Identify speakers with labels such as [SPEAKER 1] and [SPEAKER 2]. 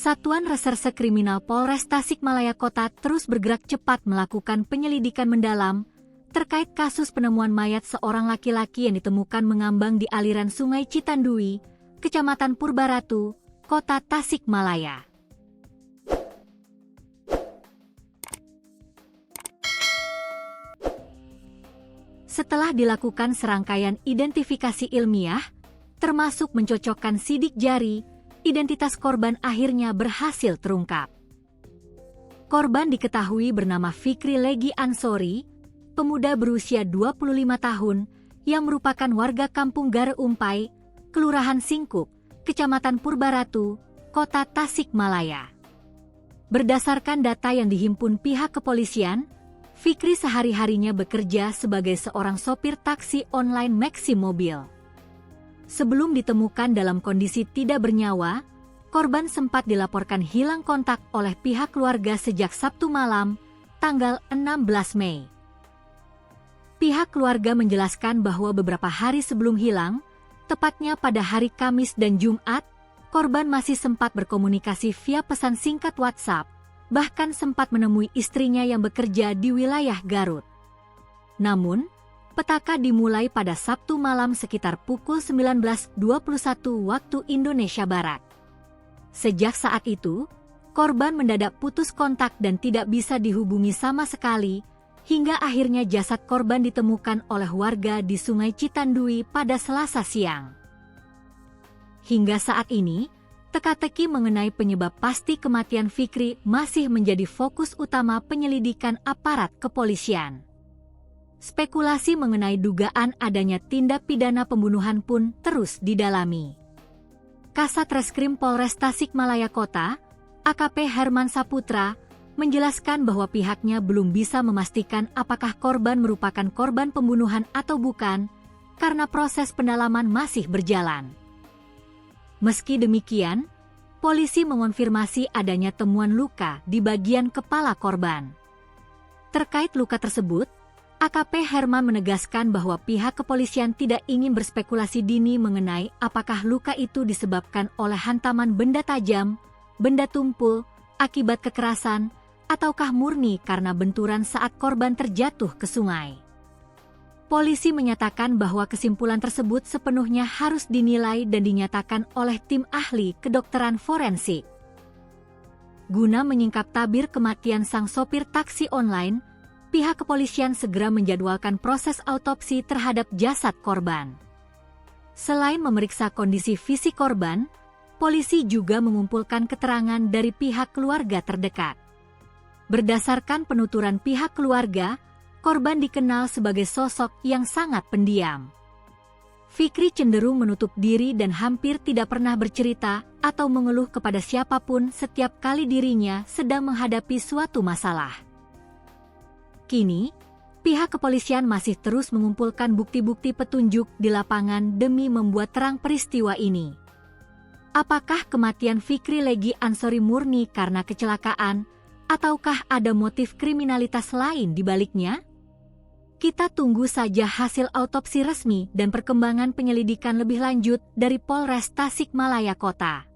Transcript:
[SPEAKER 1] Satuan Reserse Kriminal Polres Tasikmalaya Kota terus bergerak cepat melakukan penyelidikan mendalam terkait kasus penemuan mayat seorang laki-laki yang ditemukan mengambang di aliran Sungai Citandui, Kecamatan Purbaratu, Kota Tasikmalaya. Setelah dilakukan serangkaian identifikasi ilmiah, termasuk mencocokkan sidik jari, identitas korban akhirnya berhasil terungkap. Korban diketahui bernama Fikri Legi Ansori, pemuda berusia 25 tahun yang merupakan warga Kampung Gareumpai, Kelurahan Singkup, Kecamatan Purbaratu, Kota Tasikmalaya. Berdasarkan data yang dihimpun pihak kepolisian, Fikri sehari-harinya bekerja sebagai seorang sopir taksi online Maxi Mobil. Sebelum ditemukan dalam kondisi tidak bernyawa, korban sempat dilaporkan hilang kontak oleh pihak keluarga sejak Sabtu malam, tanggal 16 Mei. Pihak keluarga menjelaskan bahwa beberapa hari sebelum hilang, tepatnya pada hari Kamis dan Jumat, korban masih sempat berkomunikasi via pesan singkat WhatsApp, bahkan sempat menemui istrinya yang bekerja di wilayah Garut. Namun, petaka dimulai pada Sabtu malam sekitar pukul 19.21 waktu Indonesia Barat. Sejak saat itu, korban mendadak putus kontak dan tidak bisa dihubungi sama sekali, hingga akhirnya jasad korban ditemukan oleh warga di Sungai Citandui pada Selasa siang. Hingga saat ini, teka-teki mengenai penyebab pasti kematian Fikri masih menjadi fokus utama penyelidikan aparat kepolisian. Spekulasi mengenai dugaan adanya tindak pidana pembunuhan pun terus didalami. Kasat Reskrim Polres Tasikmalaya Kota, AKP Herman Saputra, menjelaskan bahwa pihaknya belum bisa memastikan apakah korban merupakan korban pembunuhan atau bukan, karena proses pendalaman masih berjalan. Meski demikian, polisi mengonfirmasi adanya temuan luka di bagian kepala korban. Terkait luka tersebut, AKP Herman menegaskan bahwa pihak kepolisian tidak ingin berspekulasi dini mengenai apakah luka itu disebabkan oleh hantaman benda tajam, benda tumpul, akibat kekerasan, ataukah murni karena benturan saat korban terjatuh ke sungai. Polisi menyatakan bahwa kesimpulan tersebut sepenuhnya harus dinilai dan dinyatakan oleh tim ahli kedokteran forensik. Guna menyingkap tabir kematian sang sopir taksi online, pihak kepolisian segera menjadwalkan proses autopsi terhadap jasad korban. Selain memeriksa kondisi fisik korban, polisi juga mengumpulkan keterangan dari pihak keluarga terdekat. Berdasarkan penuturan pihak keluarga, korban dikenal sebagai sosok yang sangat pendiam. Fikri cenderung menutup diri dan hampir tidak pernah bercerita atau mengeluh kepada siapapun setiap kali dirinya sedang menghadapi suatu masalah. Kini, pihak kepolisian masih terus mengumpulkan bukti-bukti petunjuk di lapangan demi membuat terang peristiwa ini. Apakah kematian Fikri Legi Ansori murni karena kecelakaan, ataukah ada motif kriminalitas lain di baliknya? Kita tunggu saja hasil autopsi resmi dan perkembangan penyelidikan lebih lanjut dari Polres Tasikmalaya Kota.